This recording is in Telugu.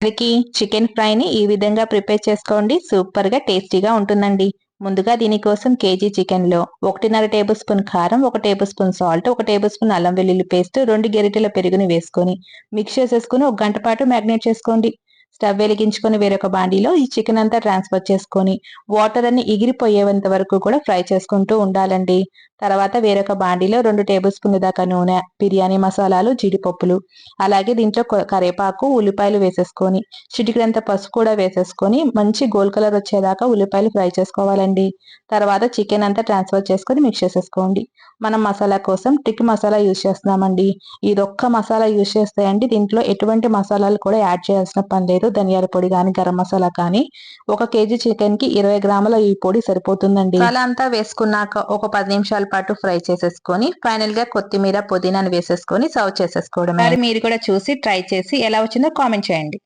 చికెన్ చికెన్ ఫ్రైని ఈ విధంగా ప్రిపేర్ చేసుకోండి. సూపర్గా టేస్టీగా ఉంటుందండి. ముందుగా దీనికోసం కేజీ చికెన్లో 1.5 టేబుల్ స్పూన్ కారం, 1 table spoon salt, 1 table spoon అల్లం వెల్లుల్లి పేస్ట్, 2 గరిటెల పెరుగుని వేసుకొని మిక్స్ చేసేసుకుని 1 గంట పాటు మ్యాగ్నేట్ చేసుకోండి. స్టవ్ వెలిగించుకొని వేరొక బాండీలో ఈ చికెన్ అంతా ట్రాన్స్ఫర్ చేసుకొని వాటర్ అన్ని ఎగిరిపోయేంత వరకు కూడా ఫ్రై చేసుకుంటూ ఉండాలండి. తర్వాత వేరొక బాండీలో 2 టేబుల్ స్పూన్ల దాకా నూనె, బిర్యానీ మసాలాలు, జీడిపప్పులు, అలాగే దీంట్లో కరివేపాకు, ఉల్లిపాయలు వేసేసుకొని చిటికెడంత పసుపు కూడా వేసేసుకొని మంచి గోల్డ్ కలర్ వచ్చేదాకా ఉల్లిపాయలు ఫ్రై చేసుకోవాలండి. తర్వాత చికెన్ అంతా ట్రాన్స్ఫర్ చేసుకొని మిక్స్ చేసేసుకోండి. మనం మసాలా కోసం టిక్ మసాలా యూజ్ చేస్తున్నామండి. ఇదొక్క మసాలా యూజ్ చేస్తే అండి దీంట్లో ఎటువంటి మసాలాలు కూడా యాడ్ చేయాల్సిన పని లేదు. ధనియాల పొడి కానీ, గరం మసాలా కానీ. 1 కేజీ చికెన్ కి 20 గ్రాముల ఈ పొడి సరిపోతుందండి. మసాలా అంతా వేసుకున్నాక ఒక 10 నిమిషాల పాటు ఫ్రై చేసేసుకొని ఫైనల్ గా కొత్తిమీర, పుదీనాను వేసేసుకొని సర్వ్ చేసేసుకోవడమే. మీరు కూడా చూసి ట్రై చేసి ఎలా వచ్చిందో కామెంట్ చేయండి.